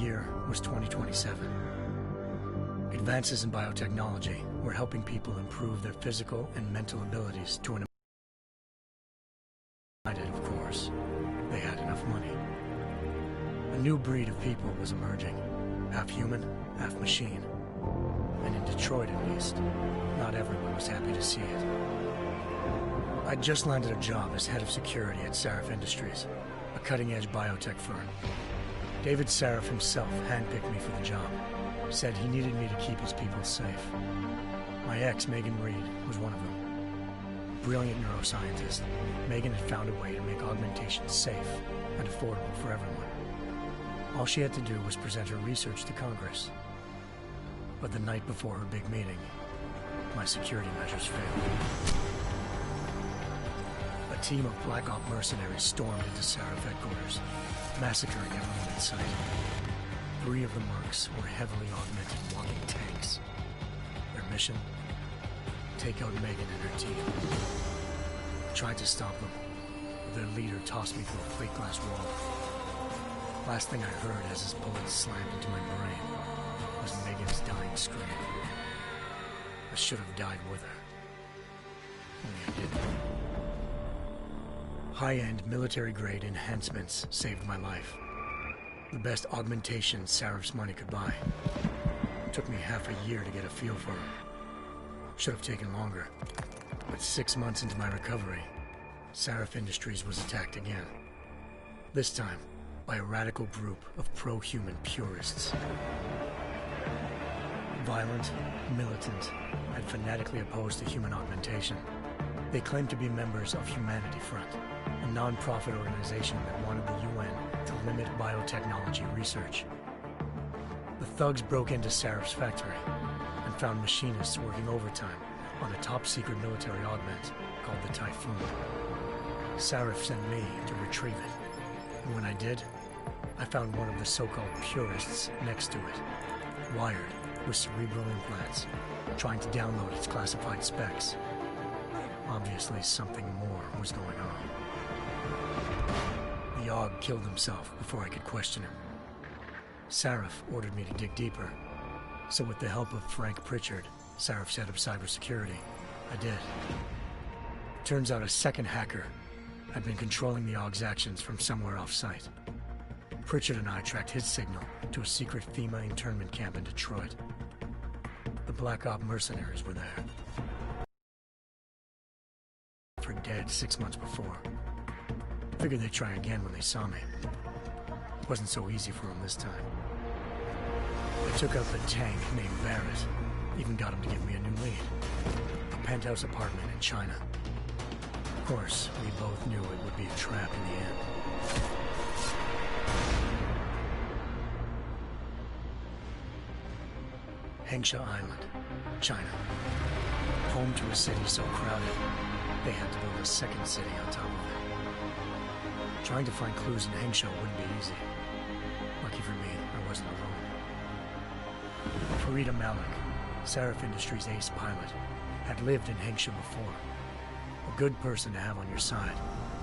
year was 2027. Advances in biotechnology were helping people improve their physical and mental abilities to an provided, of course, they had enough money. A new breed of people was emerging, half human, half machine. And in Detroit, at least, not everyone was happy to see it. I'd just landed a job as head of security at Sarif Industries, a cutting-edge biotech firm. David Sarif himself handpicked me for the job, said he needed me to keep his people safe. My ex, Megan Reed, was one of them. Brilliant neuroscientist, Megan had found a way to make augmentation safe and affordable for everyone. All she had to do was present her research to Congress. But the night before her big meeting, my security measures failed. A team of Black Op mercenaries stormed into Sarif headquarters, massacring everyone in sight. 3 of the mercs were heavily augmented walking tanks. Their mission? Take out Megan and her team. I tried to stop them, but their leader tossed me through a plate glass wall. Last thing I heard as his bullets slammed into my brain was Megan's dying scream. I should have died with her. Only I didn't. High-end military-grade enhancements saved my life. The best augmentation Sarif's money could buy. It took me half a year to get a feel for her. Should have taken longer. But 6 months into my recovery, Sarif Industries was attacked again. This time, by a radical group of pro-human purists. Violent, militant, and fanatically opposed to human augmentation. They claimed to be members of Humanity Front, a non-profit organization that wanted the UN to limit biotechnology research. The thugs broke into Sarif's factory and found machinists working overtime on a top-secret military augment called the Typhoon. Sarif sent me to retrieve it, and when I did, I found one of the so-called purists next to it, wired with cerebral implants, trying to download its classified specs. Obviously, something more was going on. The AUG killed himself before I could question him. Sarif ordered me to dig deeper, so with the help of Frank Pritchard, Sarif's head of cybersecurity, I did. Turns out a second hacker had been controlling the AUG's actions from somewhere off-site. Pritchard and I tracked his signal to a secret FEMA internment camp in Detroit. The Black Op mercenaries were there. For dead 6 months before. Figured they'd try again when they saw me. It wasn't so easy for them this time. I took out the tank named Barrett. Even got him to give me a new lead. A penthouse apartment in China. Of course, we both knew it would be a trap in the end. Hengsha Island, China. Home to a city so crowded, they had to build a second city on top of it. Trying to find clues in Hengsha wouldn't be easy. Lucky for me, I wasn't alone. Farida Malik, Sarif Industries' ace pilot, had lived in Hengsha before. A good person to have on your side.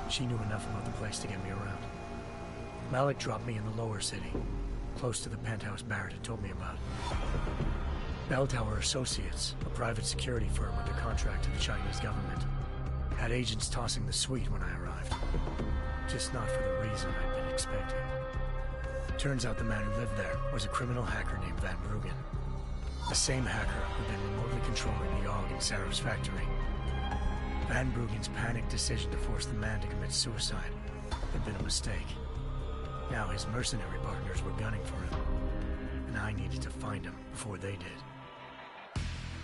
She knew enough about the place to get me around. Malik dropped me in the lower city, close to the penthouse Barrett had told me about. Bell Tower Associates, a private security firm under contract to the Chinese government, had agents tossing the suite when I arrived. Just not for the reason I'd been expecting. Turns out the man who lived there was a criminal hacker named Van Bruggen. The same hacker who'd been remotely controlling the AUG in Sarif's factory. Van Bruggen's panicked decision to force the man to commit suicide had been a mistake. Now his mercenary partners were gunning for him, and I needed to find him before they did.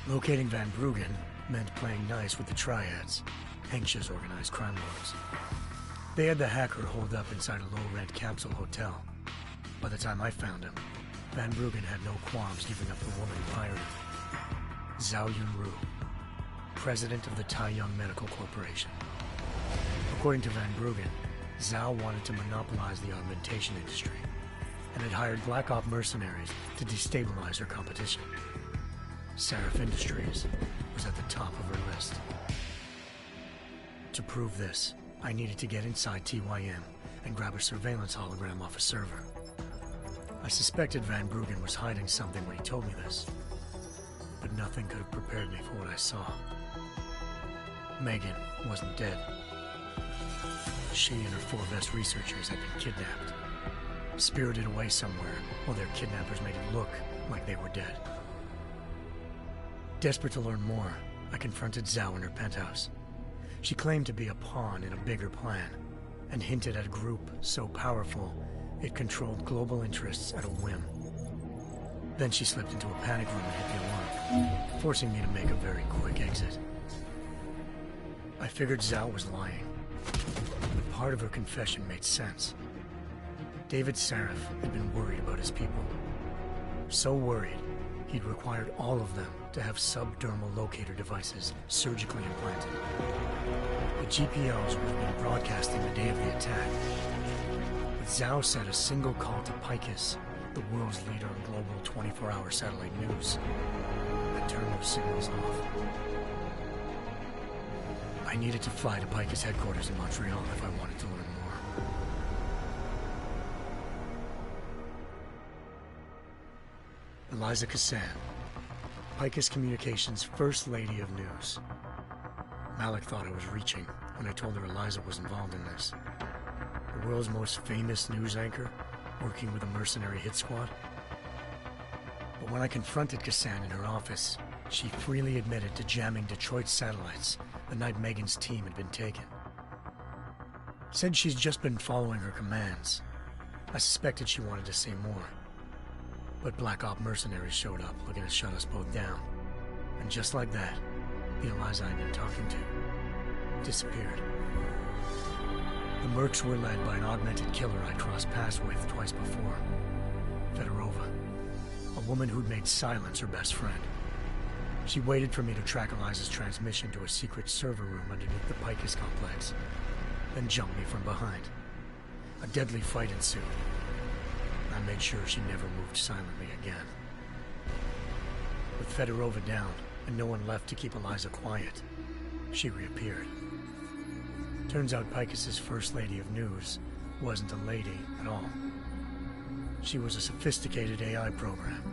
Locating Van Bruggen meant playing nice with the Triads, Hengsha's organized crime lords. They had the hacker holed up inside a low-rent capsule hotel. By the time I found him, Van Bruggen had no qualms giving up the woman who hired him. Zhao Yunru, president of the Taiyang Medical Corporation. According to Van Bruggen, Zhao wanted to monopolize the augmentation industry and had hired Black Op mercenaries to destabilize her competition. Sarif Industries was at the top of her list. To prove this, I needed to get inside TYM and grab a surveillance hologram off a server. I suspected Van Bruggen was hiding something when he told me this, but nothing could have prepared me for what I saw. Megan wasn't dead. She and her 4 best researchers had been kidnapped, spirited away somewhere while their kidnappers made it look like they were dead. Desperate to learn more, I confronted Zhao in her penthouse. She claimed to be a pawn in a bigger plan, and hinted at a group so powerful it controlled global interests at a whim. Then she slipped into a panic room and hit the alarm, forcing me to make a very quick exit. I figured Zhao was lying, but part of her confession made sense. David Sarif had been worried about his people. So worried, he'd required all of them to have subdermal locator devices surgically implanted. The GPOs would have been broadcasting the day of the attack. But Zhao said a single call to Picus, the world's leader in global 24-hour satellite news, had turned those signals off. I needed to fly to Picus headquarters in Montreal if I wanted to learn more. Eliza Cassan, Picus Communications' First Lady of News. Malik thought I was reaching when I told her Eliza was involved in this. The world's most famous news anchor, working with a mercenary hit squad. But when I confronted Cassan in her office, she freely admitted to jamming Detroit's satellites the night Megan's team had been taken. Said she's just been following her commands. I suspected she wanted to say more. But Black Op mercenaries showed up looking to shut us both down. And just like that, the Eliza I'd been talking to disappeared. The Mercs were led by an augmented killer I crossed paths with twice before. Fedorova, a woman who'd made silence her best friend. She waited for me to track Eliza's transmission to a secret server room underneath the Picus complex, then jumped me from behind. A deadly fight ensued. I made sure she never moved silently again. With Fedorova down, and no one left to keep Eliza quiet, she reappeared. Turns out Picus's First Lady of News wasn't a lady at all. She was a sophisticated AI program,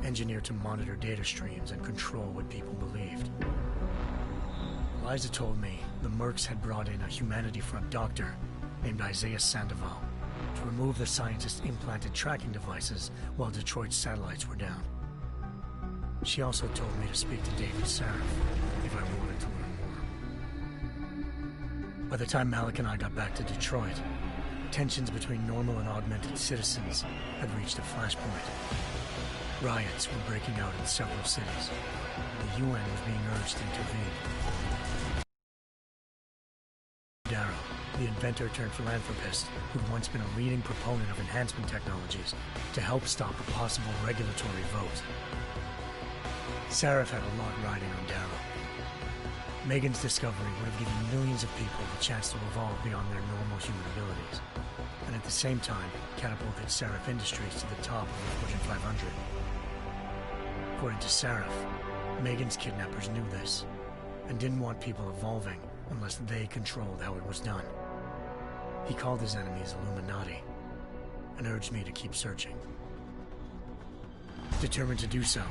engineered to monitor data streams and control what people believed. Eliza told me the Mercs had brought in a Humanity Front doctor named Isaiah Sandoval to remove the scientist's implanted tracking devices while Detroit's satellites were down. She also told me to speak to David Sarif if I wanted to learn more. By the time Malik and I got back to Detroit, tensions between normal and augmented citizens had reached a flashpoint. Riots were breaking out in several cities. The UN was being urged to intervene. Darrow, the inventor-turned-philanthropist who'd once been a leading proponent of enhancement technologies to help stop a possible regulatory vote. Sarif had a lot riding on Darrow. Megan's discovery would have given millions of people the chance to evolve beyond their normal human abilities, and at the same time catapulted Sarif Industries to the top of the Fortune 500. According to Sarif, Megan's kidnappers knew this, and didn't want people evolving unless they controlled how it was done. He called his enemies Illuminati, and urged me to keep searching. Determined to do so,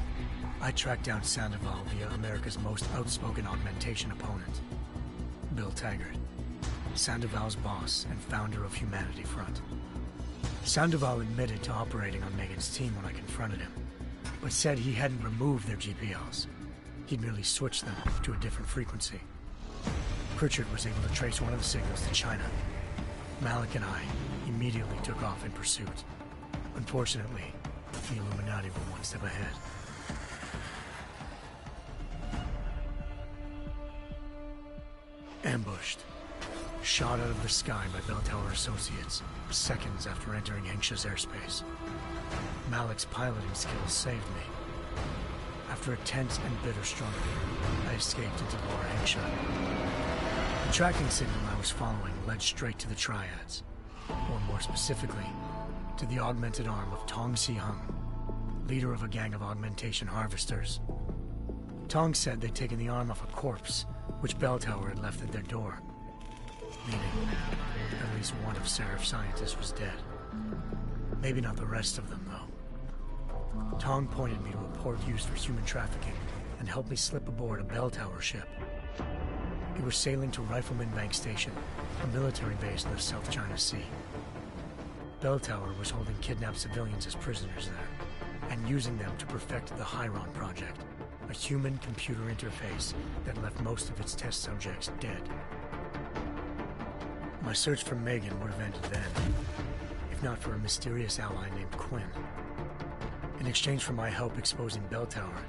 I tracked down Sandoval via America's most outspoken augmentation opponent, Bill Taggart, Sandoval's boss and founder of Humanity Front. Sandoval admitted to operating on Megan's team when I confronted him, but said he hadn't removed their GPLs. He'd merely switched them to a different frequency. Pritchard was able to trace one of the signals to China. Malik and I immediately took off in pursuit. Unfortunately, the Illuminati were one step ahead. Ambushed. Shot out of the sky by Bell Tower Associates, seconds after entering Hengsha's airspace. Malik's piloting skills saved me. After a tense and bitter struggle, I escaped into Lower Hengsha. The tracking signal I was following led straight to the Triads, or more specifically, to the augmented arm of Tong Si-hung, leader of a gang of augmentation harvesters. Tong said they'd taken the arm off a corpse, which Bell Tower had left at their door, meaning at least one of Sarif's scientists was dead. Maybe not the rest of them, though. Tong pointed me to a port used for human trafficking and helped me slip aboard a bell tower ship. We were sailing to Rifleman Bank Station, a military base in the South China Sea. Bell Tower was holding kidnapped civilians as prisoners there, and using them to perfect the Hyron Project, a human-computer interface that left most of its test subjects dead. My search for Megan would have ended then, if not for a mysterious ally named Quinn. In exchange for my help exposing Bell Tower,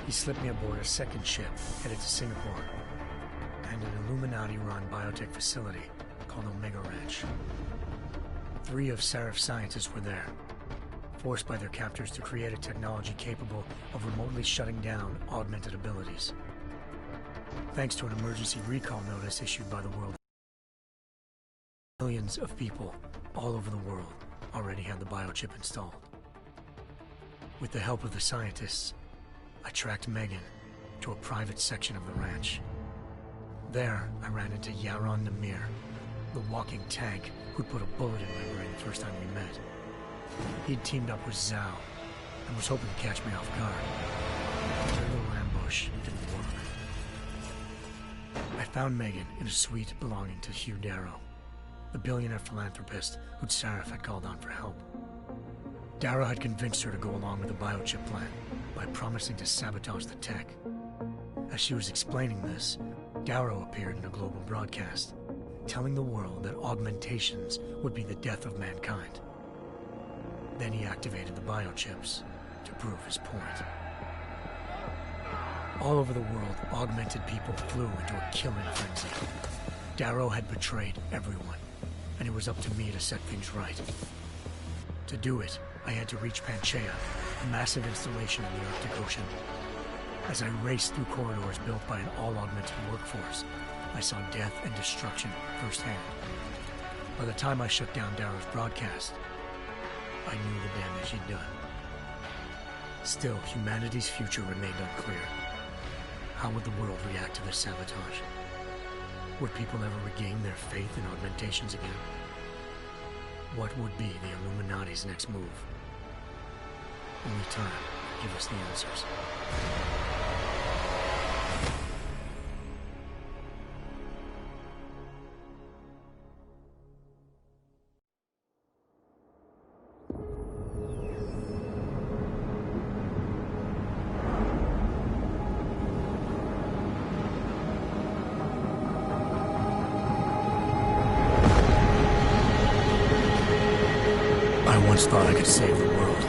he slipped me aboard a second ship headed to Singapore, and an Illuminati-run biotech facility called Omega Ranch. 3 of Serif's scientists were there, forced by their captors to create a technology capable of remotely shutting down augmented abilities. Thanks to an emergency recall notice issued by the world, millions of people all over the world already had the biochip installed. With the help of the scientists, I tracked Megan to a private section of the ranch. There, I ran into Yaron Namir, the walking tank who'd put a bullet in my brain the first time we met. He'd teamed up with Zhao and was hoping to catch me off guard. Their little ambush didn't work. I found Megan in a suite belonging to Hugh Darrow, the billionaire philanthropist who'd Serif had called on for help. Darrow had convinced her to go along with the biochip plan by promising to sabotage the tech. As she was explaining this, Darrow appeared in a global broadcast, telling the world that augmentations would be the death of mankind. Then he activated the biochips to prove his point. All over the world, augmented people flew into a killing frenzy. Darrow had betrayed everyone, and it was up to me to set things right. To do it, I had to reach Panchaea, a massive installation in the Arctic Ocean. As I raced through corridors built by an all-augmented workforce, I saw death and destruction firsthand. By the time I shut down Darrow's broadcast, I knew the damage he'd done. Still, humanity's future remained unclear. How would the world react to this sabotage? Would people ever regain their faith in augmentations again? What would be the Illuminati's next move? Only time will give us the answers. I once thought I could save the world.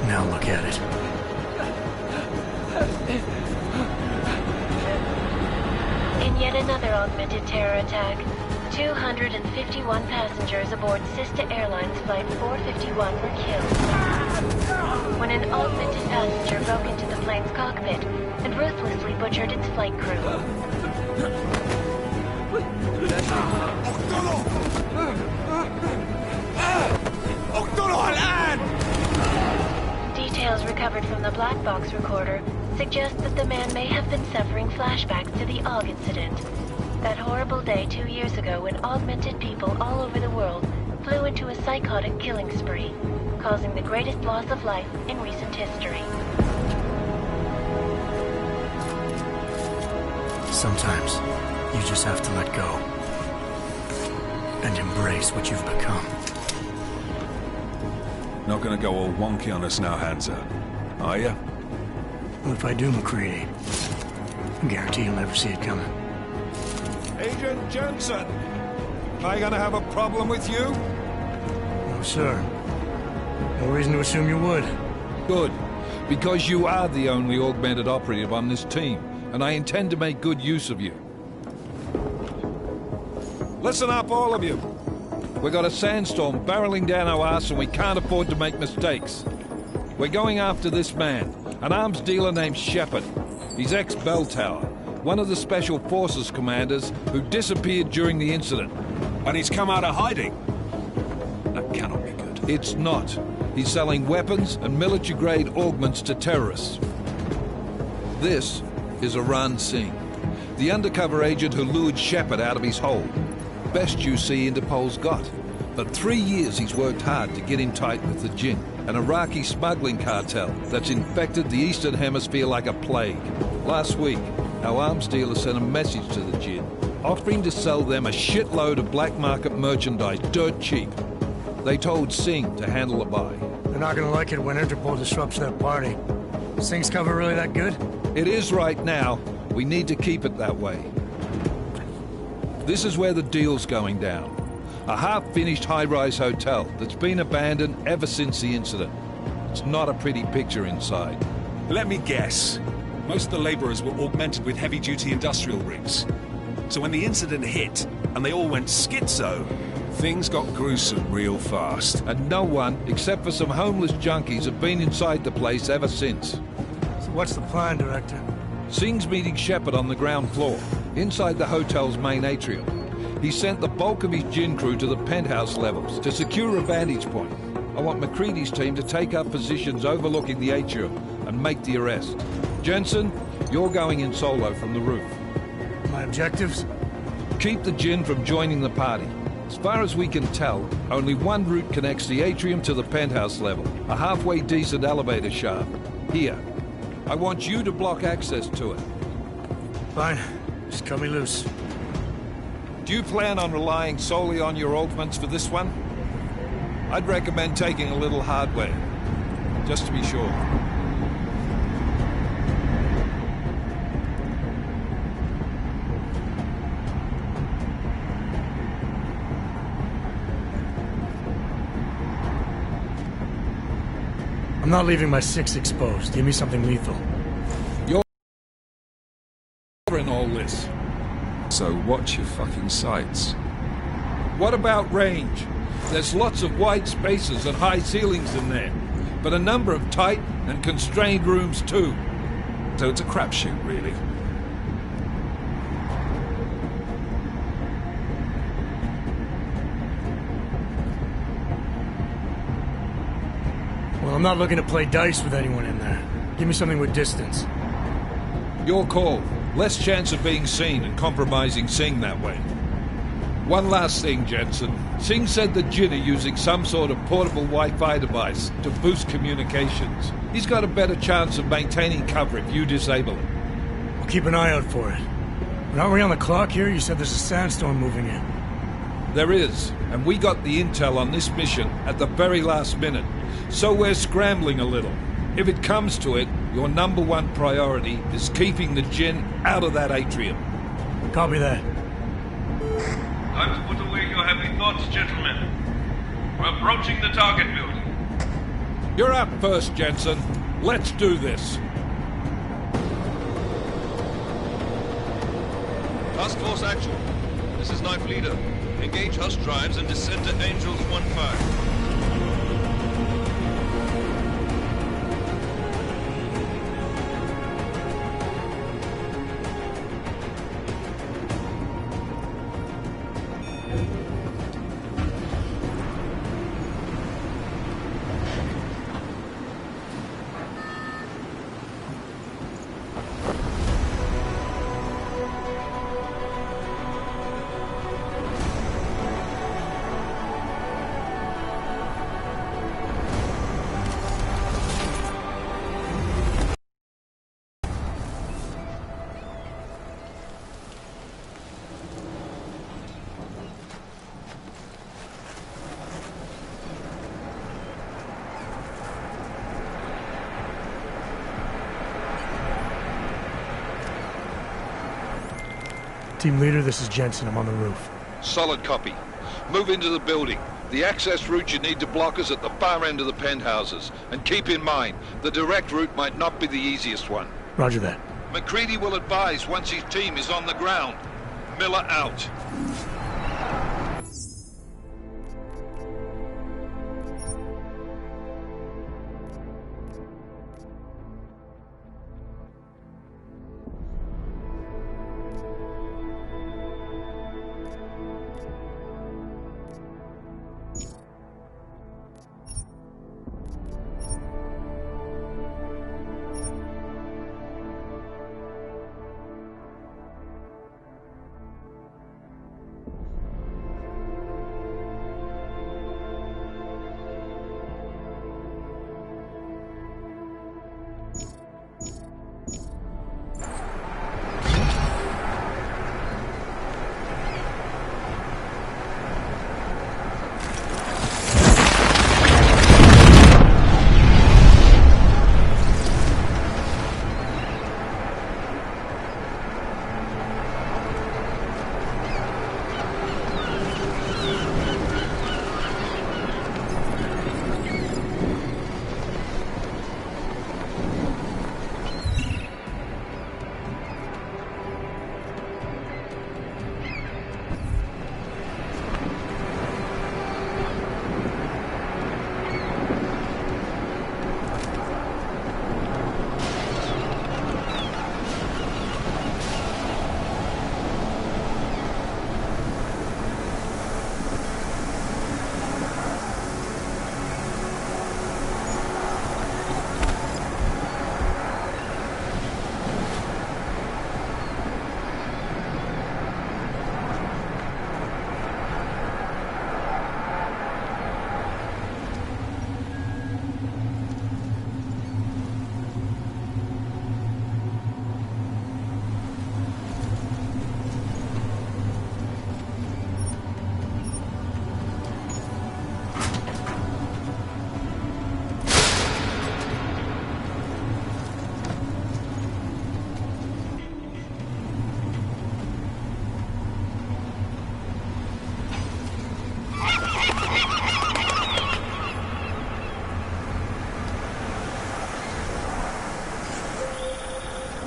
Now look at it. In yet another augmented terror attack, 251 passengers aboard Sister Airlines Flight 451 were killed when an augmented passenger broke into the plane's cockpit and ruthlessly butchered its flight crew. Details recovered from the black box recorder suggest that the man may have been suffering flashbacks to the AUG incident. That horrible day 2 years ago when augmented people all over the world flew into a psychotic killing spree, causing the greatest loss of life in recent history. Sometimes, you just have to let go and embrace what you've become. Not gonna go all wonky on us now, Hansa, are ya? Well, if I do, McCready, I guarantee you'll never see it coming. Agent Jensen! Am I gonna have a problem with you? No, sir. No reason to assume you would. Good. Because you are the only augmented operative on this team, and I intend to make good use of you. Listen up, all of you. We got a sandstorm barreling down our arse and we can't afford to make mistakes. We're going after this man, an arms dealer named Shepard. He's ex-Bell Tower, one of the Special Forces commanders who disappeared during the incident. And he's come out of hiding. That cannot be good. It's not. He's selling weapons and military-grade augments to terrorists. This is Aran Singh, the undercover agent who lured Shepard out of his hole. best UC Interpol's got. For 3 years he's worked hard to get in tight with the Jinn, an Iraqi smuggling cartel that's infected the Eastern Hemisphere like a plague. Last week, our arms dealer sent a message to the Jinn, offering to sell them a shitload of black market merchandise dirt cheap. They told Singh to handle the buy. They're not gonna like it when Interpol disrupts their party. Singh's cover really that good? It is right now. We need to keep it that way. This is where the deal's going down. A half-finished high-rise hotel that's been abandoned ever since the incident. It's not a pretty picture inside. Let me guess. Most of the laborers were augmented with heavy-duty industrial rigs. So when the incident hit, and they all went schizo, things got gruesome real fast. And no one, except for some homeless junkies, have been inside the place ever since. So what's the plan, Director? Singh's meeting Shepard on the ground floor, inside the hotel's main atrium. He sent the bulk of his Jinn crew to the penthouse levels to secure a vantage point. I want McCready's team to take up positions overlooking the atrium and make the arrest. Jensen, you're going in solo from the roof. My objectives? Keep the Jinn from joining the party. As far as we can tell, only one route connects the atrium to the penthouse level, a halfway decent elevator shaft. Here. I want you to block access to it. Fine. Just cut me loose. Do you plan on relying solely on your augments for this one? I'd recommend taking a little hardware, just to be sure. I'm not leaving my 6 exposed. Give me something lethal. You're in all this. So watch your fucking sights. What about range? There's lots of wide spaces and high ceilings in there, but a number of tight and constrained rooms too. So it's a crapshoot, really. Well, I'm not looking to play dice with anyone in there. Give me something with distance. Your call. Less chance of being seen and compromising Singh that way. One last thing, Jensen. Singh said the Jinn are using some sort of portable Wi-Fi device to boost communications. He's got a better chance of maintaining cover if you disable it. I'll keep an eye out for it. But aren't we on the clock here? You said there's a sandstorm moving in. There is, and we got the intel on this mission at the very last minute. So we're scrambling a little. If it comes to it, your #1 priority is keeping the Jinn out of that atrium. Copy that. Time to put away your heavy thoughts, gentlemen. We're approaching the target building. You're up first, Jensen. Let's do this. Task Force Actual. This is Knife Leader. Engage Hush drives and descend to Angels 1-5. Team leader, this is Jensen. I'm on the roof. Solid copy. Move into the building. The access route you need to block is at the far end of the penthouses. And keep in mind, the direct route might not be the easiest one. Roger that. McCready will advise once his team is on the ground. Miller out.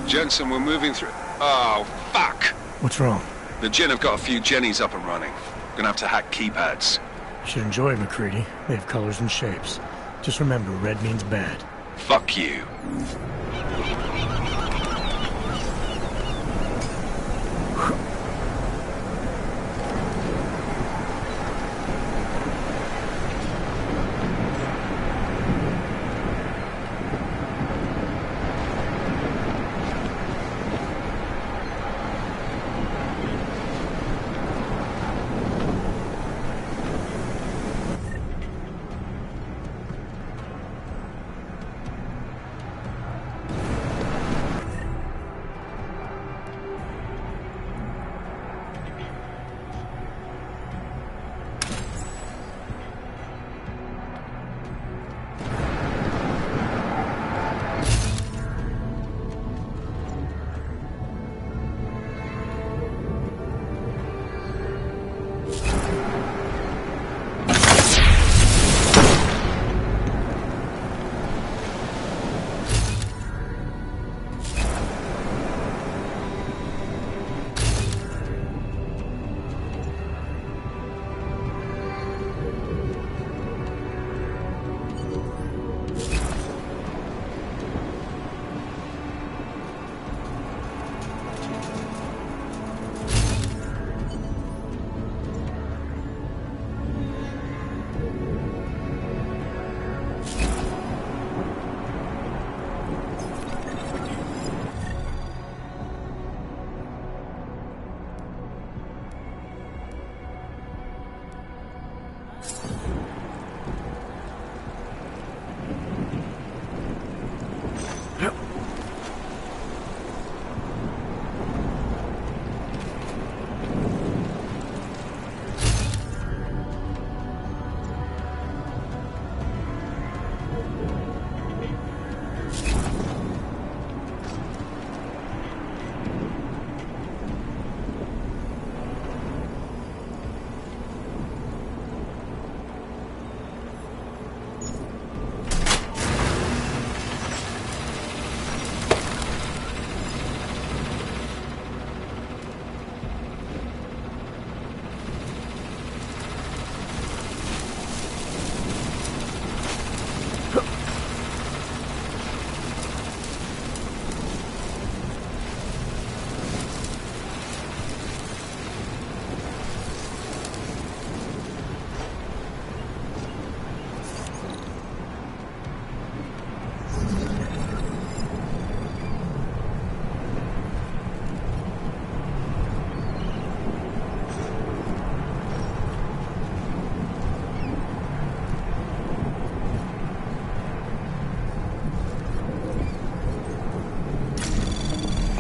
Jensen, we're moving through... Oh, fuck! What's wrong? The Gen have got a few Jennies up and running. Gonna have to hack keypads. You should enjoy McCready. They have colors and shapes. Just remember, red means bad. Fuck you.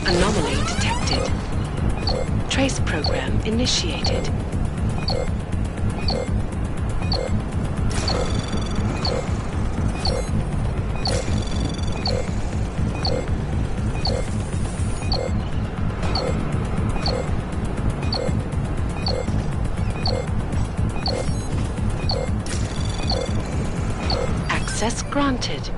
Anomaly detected. Trace program initiated. Access granted.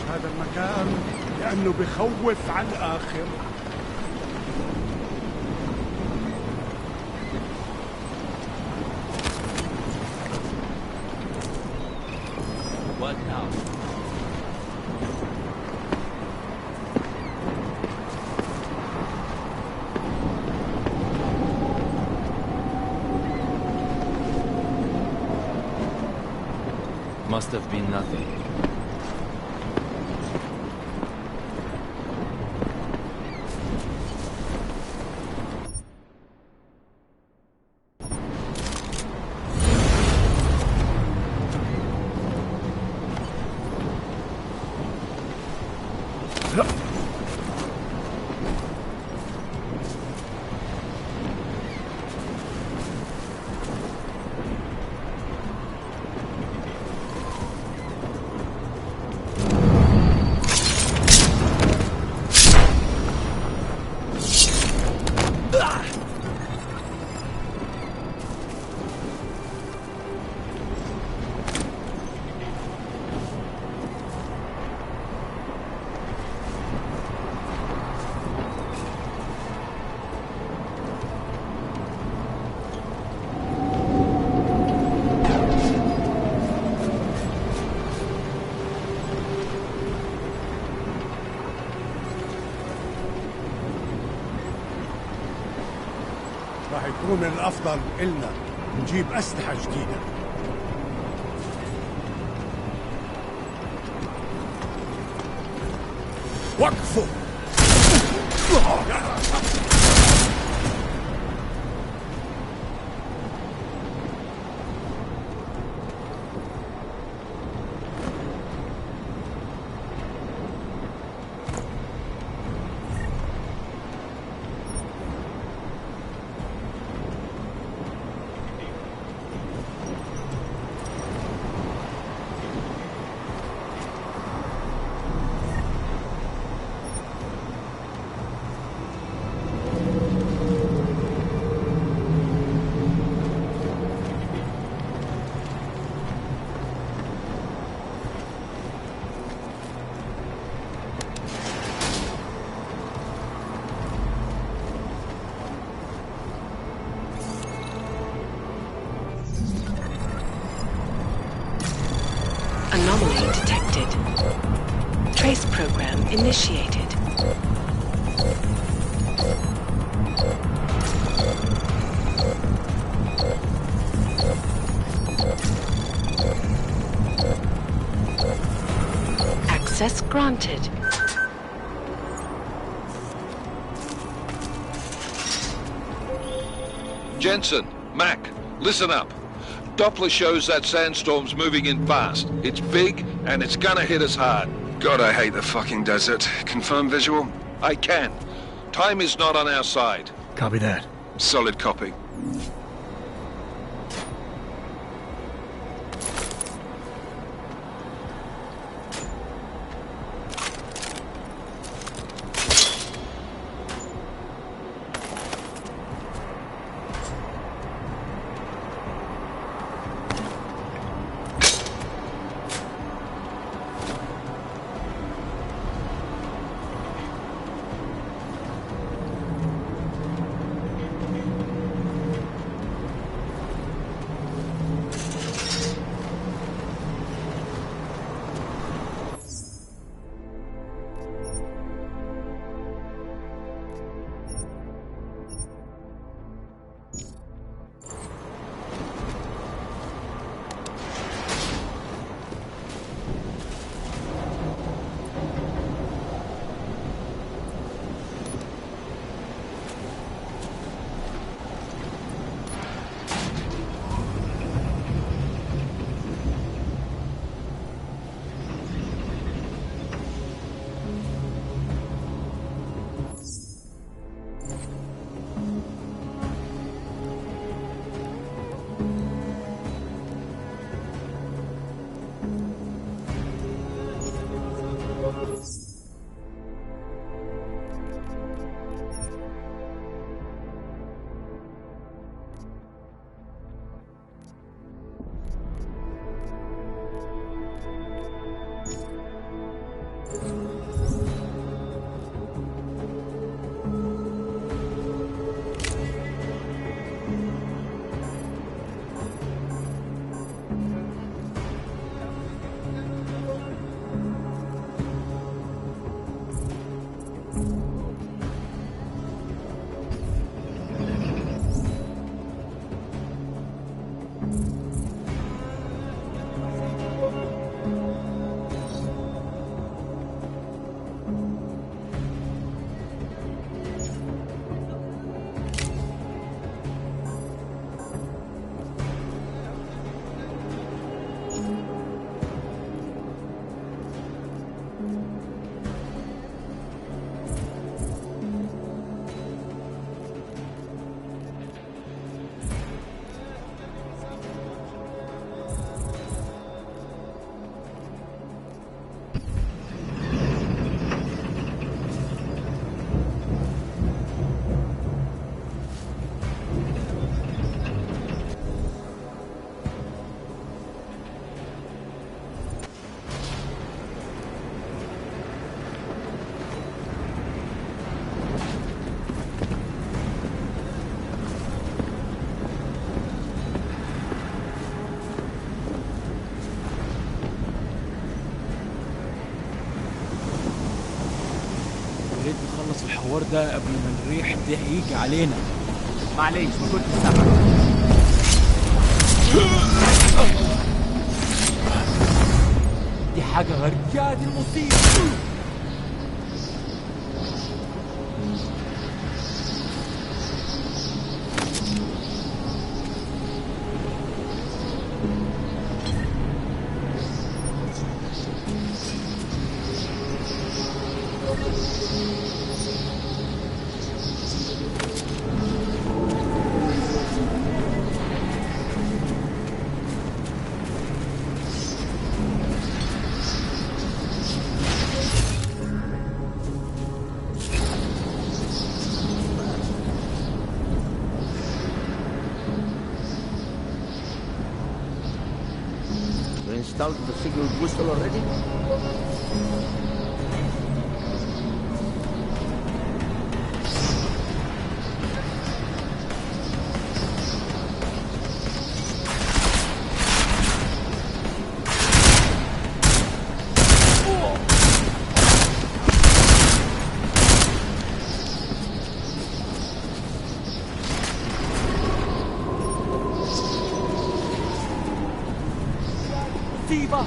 هذا المكان لأنه بخوف على الآخر. What now? Must have been nothing. راح يكون من الأفضل إلنا نجيب أسلحة جديدة. وقفوا! Anomaly detected. Trace program initiated. Access granted. Jensen, Mac, listen up. Doppler shows that sandstorm's moving in fast. It's big, and it's gonna hit us hard. God, I hate the fucking desert. Confirm visual? I can. Time is not on our side. Copy that. Solid copy. نخلص الحوار ده قبل ما الريح ده يجي علينا. معليش ما كنت سامع. دي حاجة غريبة، دي المصيبة. Installed the signal whistle already? مصيبة.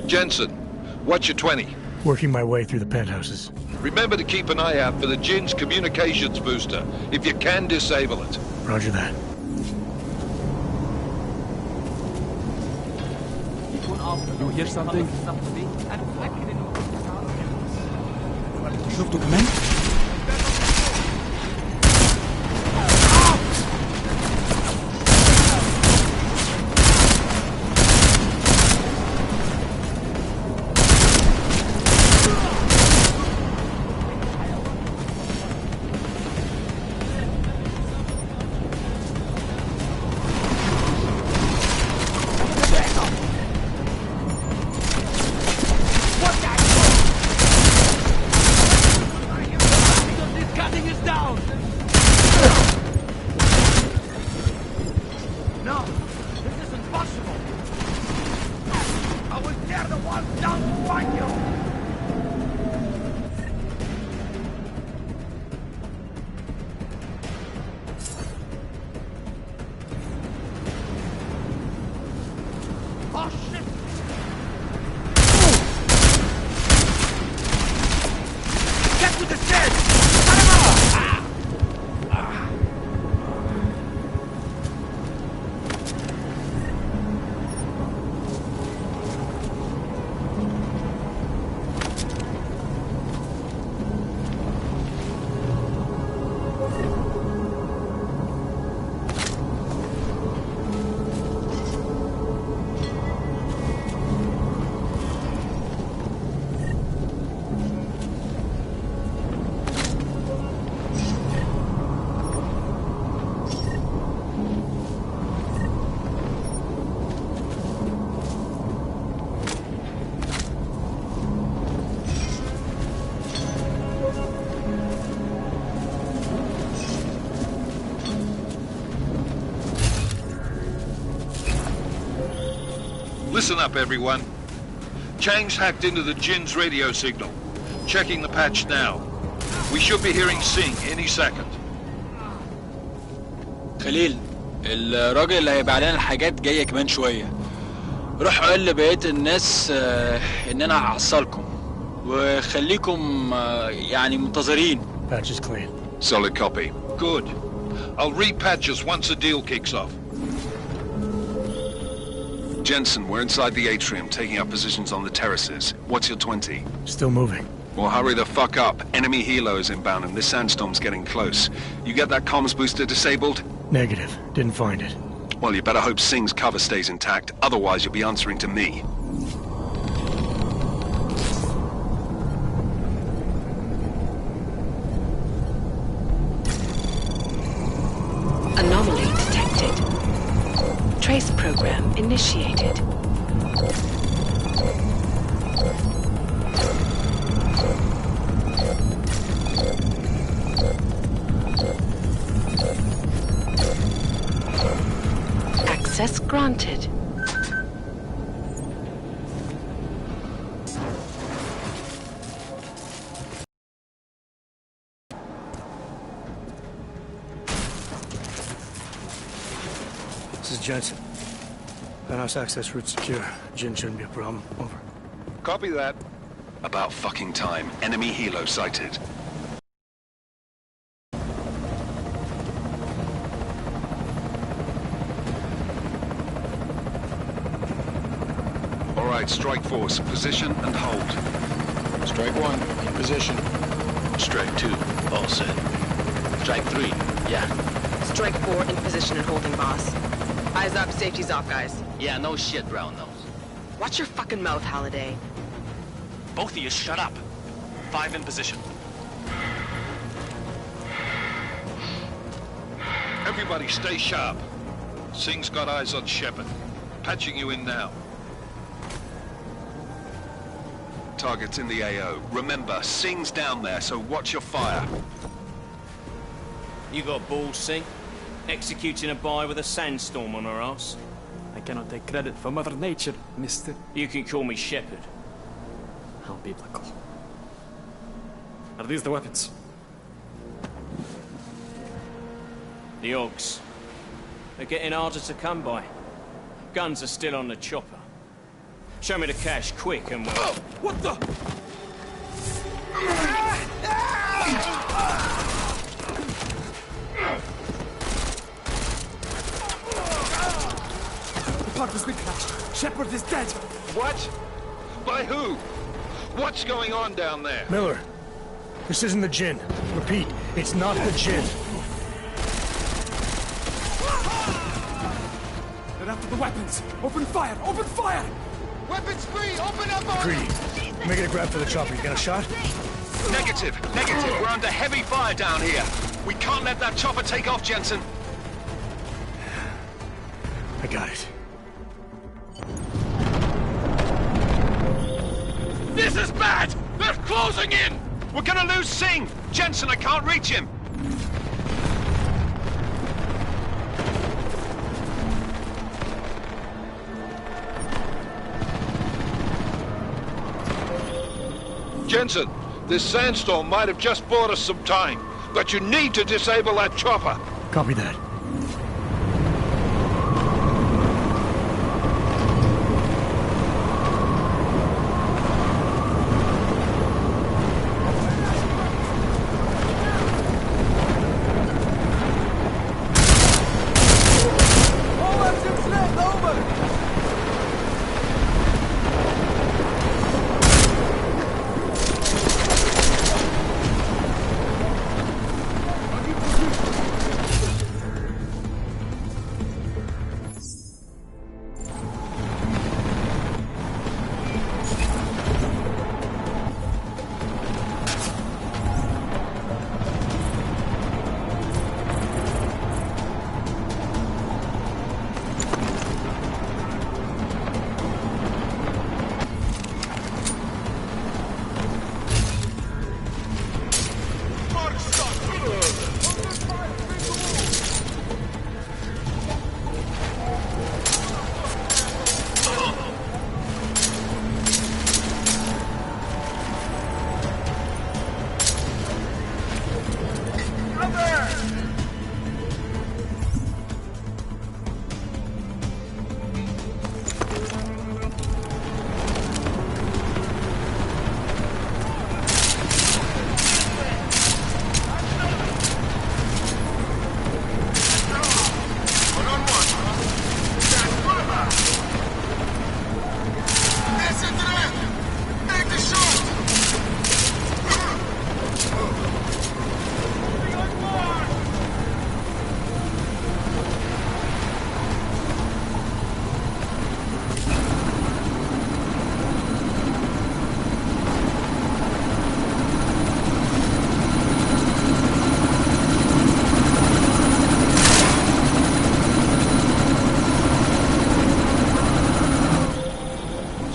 Jensen, what's your 20? Working my way through the penthouses. Remember to keep an eye out for the Jin's communications booster. If you can, disable it. Roger that. You hear something? شفتوا كمان؟ Listen up, everyone. Chang's hacked into the Jin's radio signal. Checking the patch now. We should be hearing Sing any second. خليل، الراجل اللي هيبقى لنا الحاجات جاية كمان شوية. روح قول لبقية الناس إن أنا هعصلكم وخليكم يعني منتظرين. Patch is clean. Solid copy. Good. I'll repatch us once the deal kicks off. Jensen, we're inside the atrium, taking up positions on the terraces. What's your 20? Still moving. Well, hurry the fuck up. Enemy helo is inbound and this sandstorm's getting close. You get that comms booster disabled? Negative. Didn't find it. Well, you better hope Singh's cover stays intact, otherwise you'll be answering to me. Anomaly detected. Trace program initiated. Access granted. This is Jensen. Penthouse access route secure. Jin shouldn't be a problem. Over. Copy that. About fucking time. Enemy helo sighted. All right, strike force. Position and hold. Strike 1, in position. Strike 2, all set. Strike 3, yeah. Strike 4, in position and holding, boss. Eyes up, safety's off, guys. Yeah, no shit, brown nose. Watch your fucking mouth, Halliday. Both of you shut up. 5 in position. Everybody stay sharp. Singh's got eyes on Shepard. Patching you in now. Target's in the AO. Remember, Singh's down there, so watch your fire. You got balls, Singh? Executing a buy with a sandstorm on her ass? I cannot take credit for Mother Nature, mister. You can call me Shepard. How biblical. Are these the weapons? The Augs. They're getting harder to come by. Guns are still on the chopper. Show me the cash, quick, and we'll... Oh, what the? The part was clashed. Shepard is dead. What? By who? What's going on down there? Miller, this isn't the Jinn. Repeat, it's not the Jinn. They're after the weapons. Open fire! Open fire! Weapons free! Open up! Greedy. Make it a grab for the chopper. You got a shot? Negative. Negative. We're under heavy fire down here. We can't let that chopper take off, Jensen. I got it. This is bad! They're closing in! We're gonna lose Singh! Jensen, I can't reach him! Jensen, this sandstorm might have just bought us some time, but you need to disable that chopper. Copy that.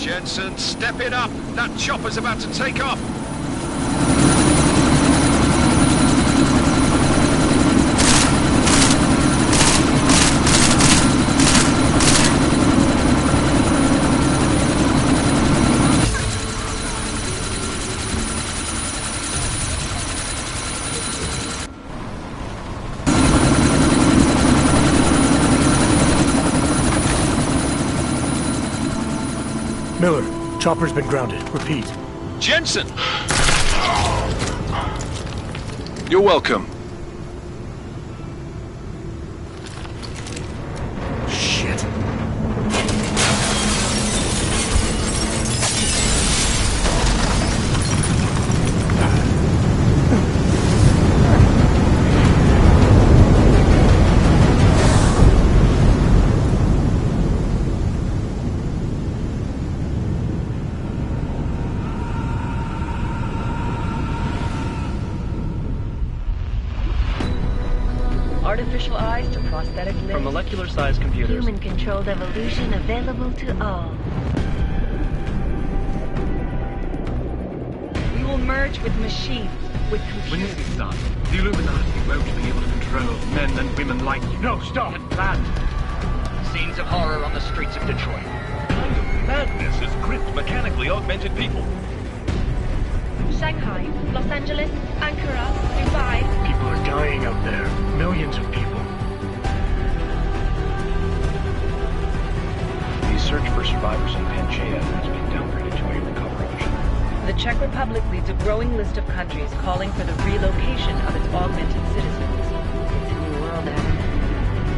Jensen, step it up! That chopper's about to take off! Miller, chopper's been grounded. Repeat. Jensen! You're welcome. Shit. Artificial eyes to prosthetic limbs. From molecular-sized computers. Human-controlled evolution available to all. We will merge with machines, with computers. When this gets done, the Illuminati won't be able to control men and women like you. No, stop! Get planned. Scenes of horror on the streets of Detroit. Madness is gripped mechanically augmented people. Shanghai, Los Angeles, Ankara, Dubai. People are dying out there. Millions of people. The search for survivors in Panchaea has been downgraded to a recovery mission. The Czech Republic leads a growing list of countries calling for the relocation of its augmented citizens. It's a new world, Adam.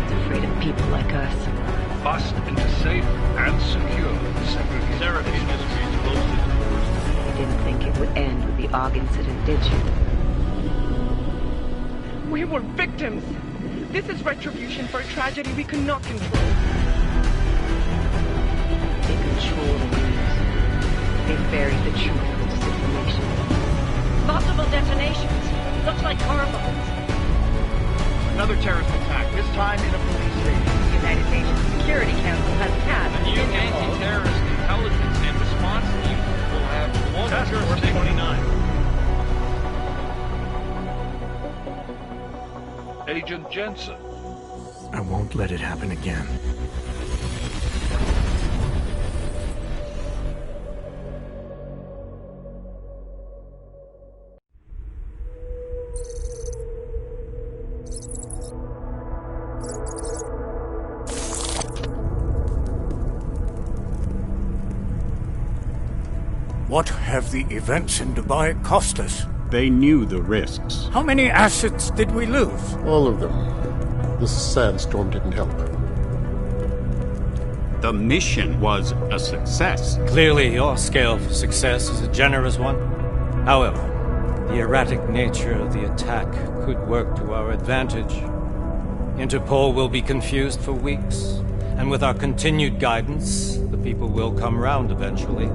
It's afraid of people like us. Bust into safe and secure segregation. Seraphine Industries closed its doors. You didn't think it would end with the AUG incident, did you? We were victims. This is retribution for a tragedy we could not control. They control the news. They bury the truth with disinformation. Multiple detonations. Looks like car bombs. Another terrorist attack, this time in a police station. The United Nations Security Council has passed The new anti-terrorist intelligence and response team will have global jurisdiction. 29. Agent Jensen. I won't let it happen again. What have the events in Dubai cost us? They knew the risks. How many assets did we lose? All of them. This sandstorm didn't help. The mission was a success. Clearly, your scale of success is a generous one. However, the erratic nature of the attack could work to our advantage. Interpol will be confused for weeks, and with our continued guidance, the people will come round eventually.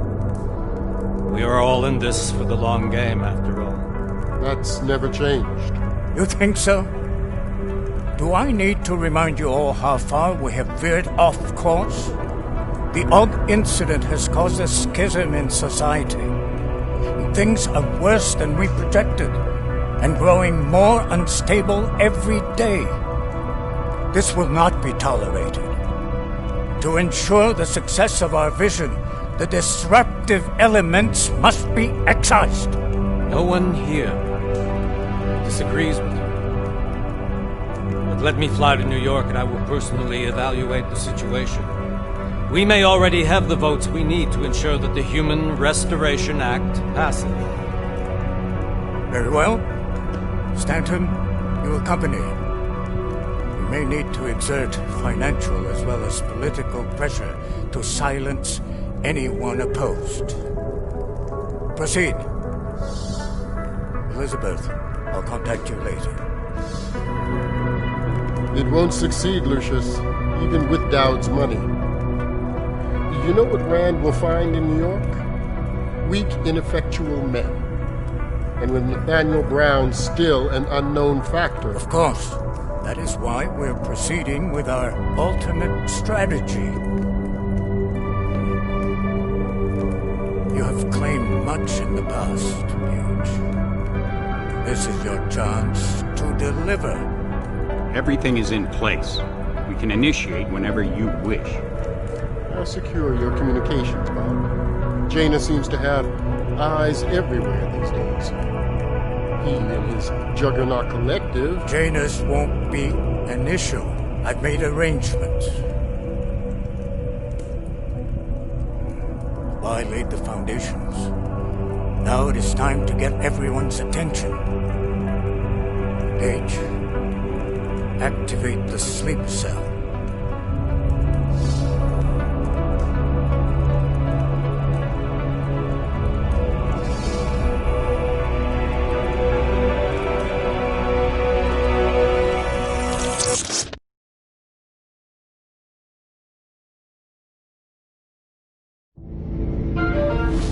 We are all in this for the long game, after all. That's never changed. You think so? Do I need to remind you all how far we have veered off course? The AUG incident has caused a schism in society. Things are worse than we projected, and growing more unstable every day. This will not be tolerated. To ensure the success of our vision, the disruptive elements must be excised. No one here disagrees with you. But let me fly to New York and I will personally evaluate the situation. We may already have the votes we need to ensure that the Human Restoration Act passes. Very well. Stanton, you accompany. We may need to exert financial as well as political pressure to silence anyone opposed. Proceed. Elizabeth, I'll contact you later. It won't succeed, Lucius, even with Dowd's money. You know what Rand will find in New York? Weak, ineffectual men. And with Nathaniel Brown still an unknown factor. Of course. That is why we're proceeding with our alternate strategy. claimed much in the past, Paige. This is your chance to deliver. Everything is in place. We can initiate whenever you wish. How secure your communications, Bob? Jaina seems to have eyes everywhere these days. He and his Juggernaut Collective... Janus won't be an issue. I've made arrangements. I laid the foundations. Now it is time to get everyone's attention. Paige, activate the sleep cell.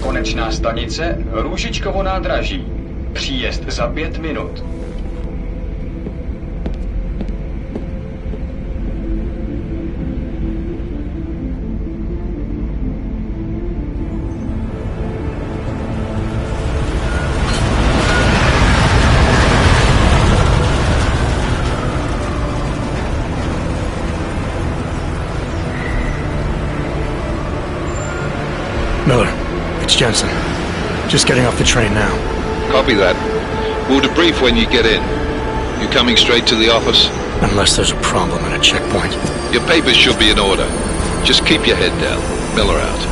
Konečná stanice Růžičkovo nádraží. Příjezd za 5 minut. Miller, it's Jensen. Just getting off the train now. Copy that. We'll debrief when you get in. You coming straight to the office? Unless there's a problem at a checkpoint. Your papers should be in order. Just keep your head down. Miller out.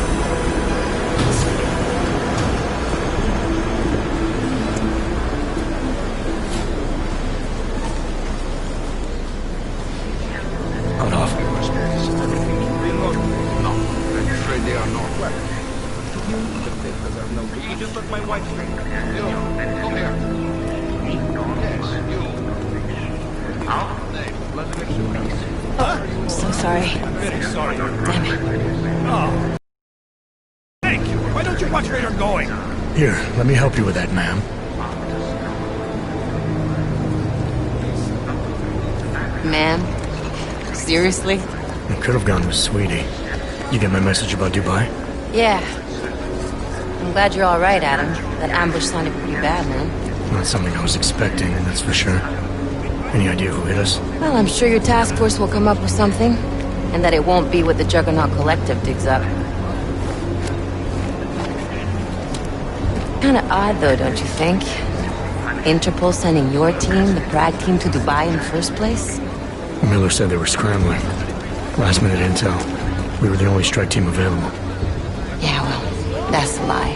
Hold off. No, I'm afraid they are not. You just let my wife speak. You, come here. Yes, you. I'm so sorry. I'm very sorry. Damn it. Oh. Thank you. Why don't you watch where you're going? Here, let me help you with that, ma'am. Ma'am? Seriously? I could have gone with Sweetie. You get my message about Dubai? Yeah. I'm glad you're all right, Adam. That ambush sounded pretty bad, man. Not something I was expecting, that's for sure. Any idea who hit us? Well, I'm sure your task force will come up with something. And that it won't be what the Juggernaut Collective digs up. Kinda odd, though, don't you think? Interpol sending your team, the Prague team, to Dubai in the first place? Miller said they were scrambling. Last minute intel. We were the only strike team available. Yeah, well, that's a lie.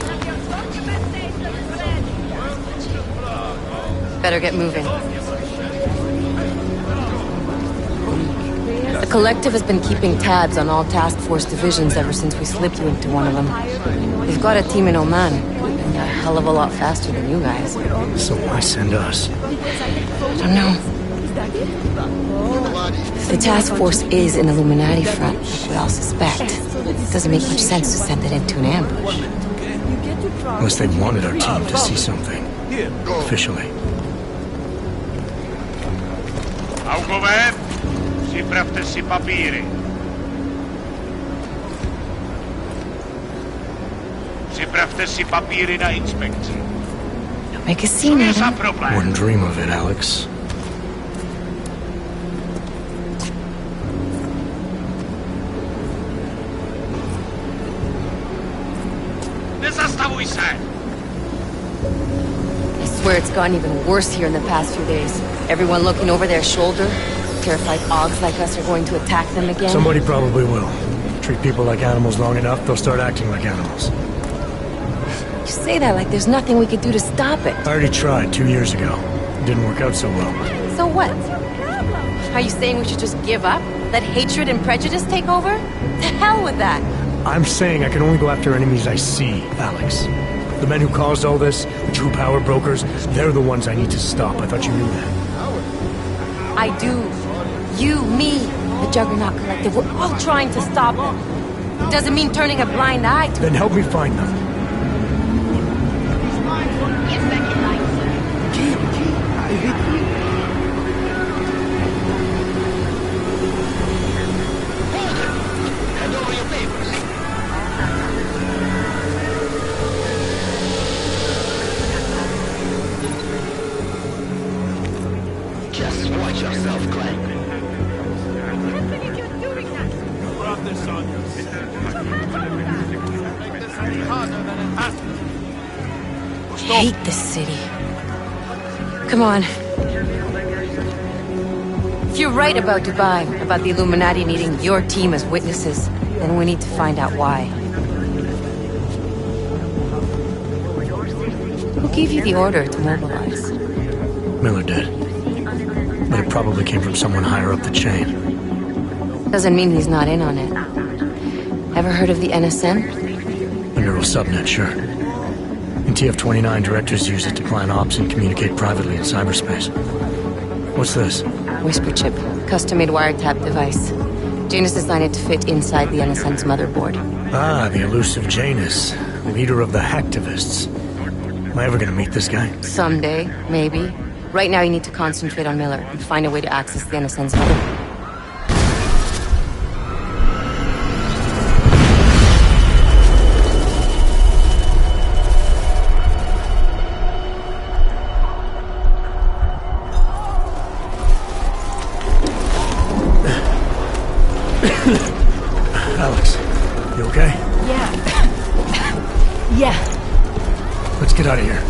Better get moving. The Collective has been keeping tabs on all task force divisions ever since we slipped you into one of them. They've got a team in Oman, and a hell of a lot faster than you guys. So why send us? I don't know. If the task force is an Illuminati front, like we all suspect, it doesn't make much sense to send it into an ambush. Unless they wanted our team to see something. Officially. Augové, připravte si papíry. Připravte si papíry na inspekci. Don't make a scene, Adam. Wouldn't dream of it, Alex. Nezastavuj se! I swear it's gotten even worse here in the past few days. Everyone looking over their shoulder, terrified Augs like us are going to attack them again. Somebody probably will. Treat people like animals long enough, they'll start acting like animals. You say that like there's nothing we could do to stop it. I already tried 2 years ago. It didn't work out so well. So what? Are you saying we should just give up? Let hatred and prejudice take over? To hell with that! I'm saying I can only go after enemies I see, Alex. The men who caused all this, the true power brokers, they're the ones I need to stop. I thought you knew that. I do. You, me, the Juggernaut Collective, we're all trying to stop them. It doesn't mean turning a blind eye to Then help me find them. Hate this city. Come on. If you're right about Dubai, about the Illuminati needing your team as witnesses, then we need to find out why. Who gave you the order to mobilize? Miller did. But it probably came from someone higher up the chain. Doesn't mean he's not in on it. Ever heard of the NSN? A neural subnet, sure. In TF-29, directors use it to plan ops and communicate privately in cyberspace. What's this? Whisper chip. Custom-made wiretap device. Janus designed it to fit inside the NSN's motherboard. Ah, the elusive Janus. Leader of the hacktivists. Am I ever gonna meet this guy? Someday, maybe. Right now you need to concentrate on Miller and find a way to access the NSN's motherboard. Alex, you okay? Yeah. Yeah. Let's get out of here.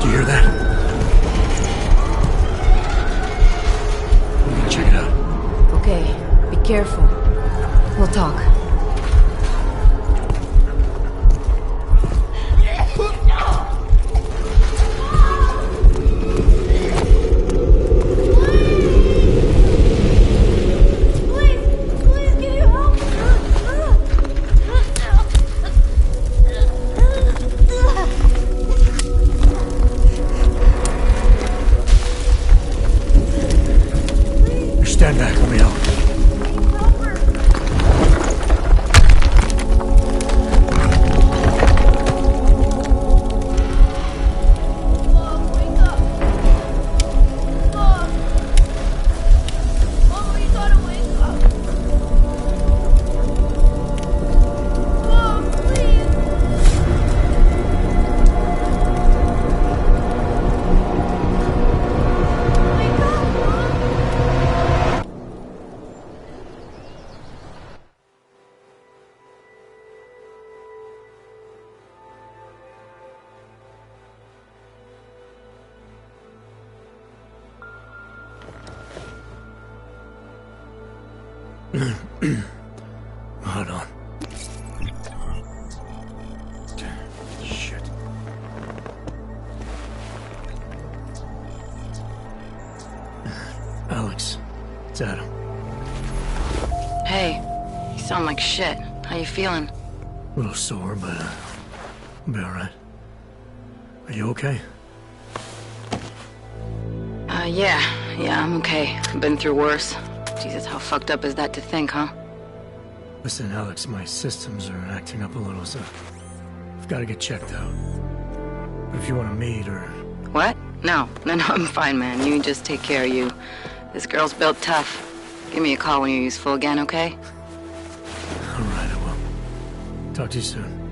Do you hear that? We're gonna check it out. Okay, be careful. We'll talk. Stand back, let me help. Hold on. Shit. Alex, it's Adam. Hey, you sound like shit. How you feeling? A little sore, but I'll be alright. Are you okay? Yeah, I'm okay. I've been through worse. Jesus, how fucked up is that to think, huh? Listen, Alex, my systems are acting up a little, so I've got to get checked out. But if you want to meet or... What? No, I'm fine, man. You just take care of you. This girl's built tough. Give me a call when you're useful again, okay? Alright, I will. Talk to you soon.